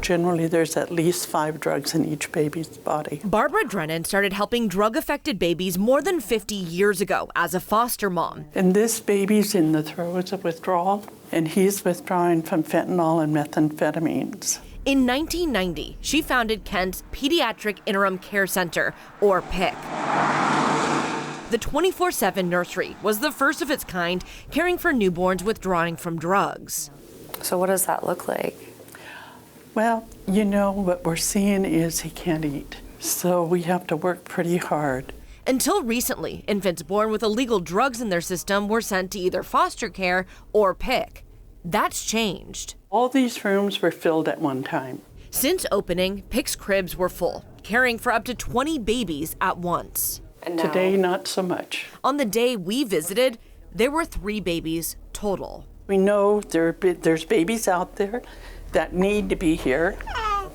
Generally, there's at least 5 drugs in each baby's body. Barbara Drennan started helping drug-affected babies more than 50 years ago as a foster mom. And this baby's in the throes of withdrawal, and he's withdrawing from fentanyl and methamphetamines. In 1990, she founded Kent's Pediatric Interim Care Center, or Picc. The 24/7 nursery was the first of its kind, caring for newborns withdrawing from drugs. So what does that look like? Well, what we're seeing is he can't eat. So we have to work pretty hard. Until recently, infants born with illegal drugs in their system were sent to either foster care or Picc. That's changed. All these rooms were filled at one time. Since opening, Picc's cribs were full, caring for up to 20 babies at once. And now, Today, not so much. On the day we visited, there were 3 babies total. We know there's babies out there that need to be here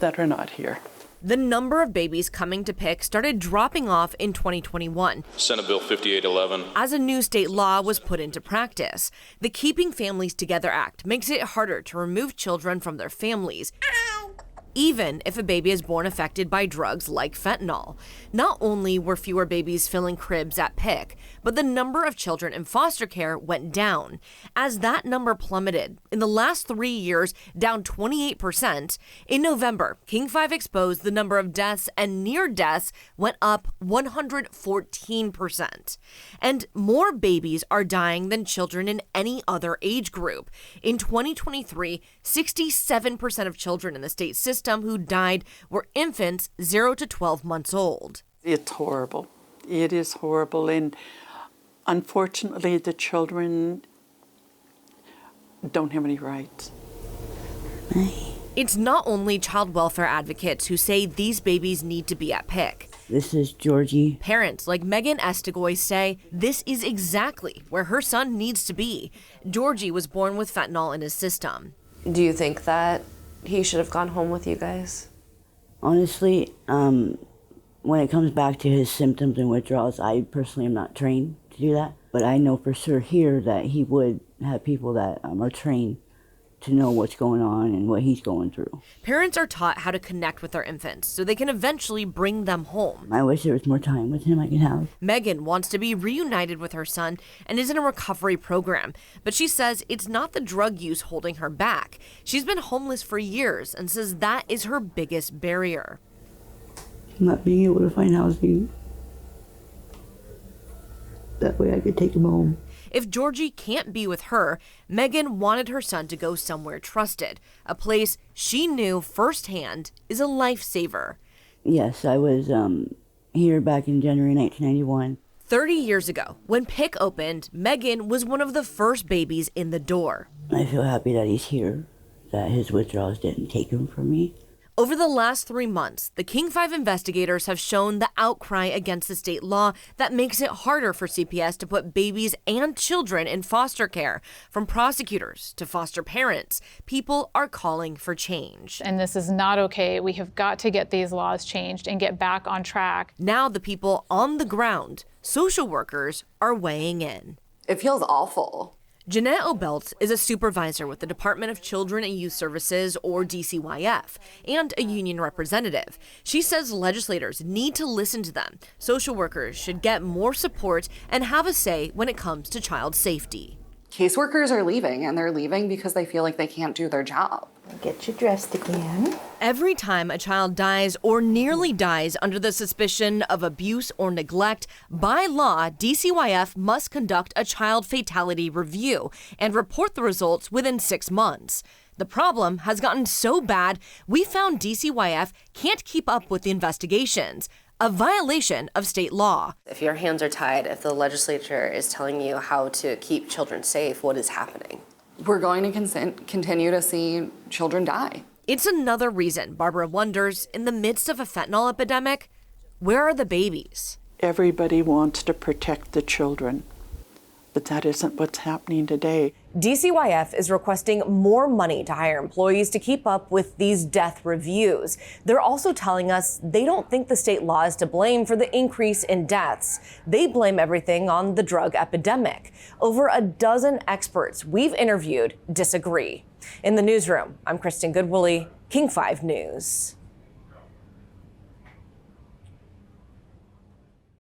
that are not here. The number of babies coming to Picc started dropping off in 2021. Senate Bill 5811. As a new state law was put into practice, the Keeping Families Together Act makes it harder to remove children from their families, even if a baby is born affected by drugs like fentanyl. Not only were fewer babies filling cribs at Picc, but the number of children in foster care went down. As that number plummeted, in the last 3 years, down 28%, in November, King 5 exposed the number of deaths and near deaths went up 114%. And more babies are dying than children in any other age group. In 2023, 67% of children in the state system who died were infants 0 to 12 months old. It's horrible. It is horrible. And unfortunately, the children don't have any rights. It's not only child welfare advocates who say these babies need to be at Picc. This is Georgie. Parents like Megan Estigoy say this is exactly where her son needs to be. Georgie was born with fentanyl in his system. do you think that he should have gone home with you guys? Honestly, when it comes back to his symptoms and withdrawals, I personally am not trained to do that. But I know for sure here that he would have people that are trained to know what's going on and what he's going through. Parents are taught how to connect with their infants so they can eventually bring them home. I wish there was more time with him I could have. Megan wants to be reunited with her son and is in a recovery program, but she says it's not the drug use holding her back. She's been homeless for years and says that is her biggest barrier. Not being able to find housing. That way I could take him home. If Georgie can't be with her, Megan wanted her son to go somewhere trusted, a place she knew firsthand is a lifesaver. Yes, I was here back in January 1991. 30 years ago, when Picc opened, Megan was one of the first babies in the door. I feel happy that he's here, that his withdrawals didn't take him from me. Over the last 3 months, the King 5 investigators have shown the outcry against the state law that makes it harder for CPS to put babies and children in foster care. From prosecutors to foster parents, people are calling for change. And this is not okay. We have got to get these laws changed and get back on track. Now the people on the ground, social workers, are weighing in. It feels awful. Jeanette Obelt is a supervisor with the Department of Children and Youth Services, or DCYF, and a union representative. She says legislators need to listen to them. Social workers should get more support and have a say when it comes to child safety. Caseworkers are leaving, and they're leaving because they feel like they can't do their job. Get you dressed again. Every time a child dies or nearly dies under the suspicion of abuse or neglect, by law, DCYF must conduct a child fatality review and report the results within 6 months. The problem has gotten so bad, we found DCYF can't keep up with the investigations, a violation of state law. If your hands are tied, if the legislature is telling you how to keep children safe, what is happening? We're going to continue to see children die. It's another reason Barbara wonders, in the midst of a fentanyl epidemic, where are the babies? Everybody wants to protect the children, but that isn't what's happening today. DCYF is requesting more money to hire employees to keep up with these death reviews. They're also telling us they don't think the state law is to blame for the increase in deaths. They blame everything on the drug epidemic. Over a dozen experts we've interviewed disagree. In the newsroom, I'm Kristen Goodwillie, King 5 News.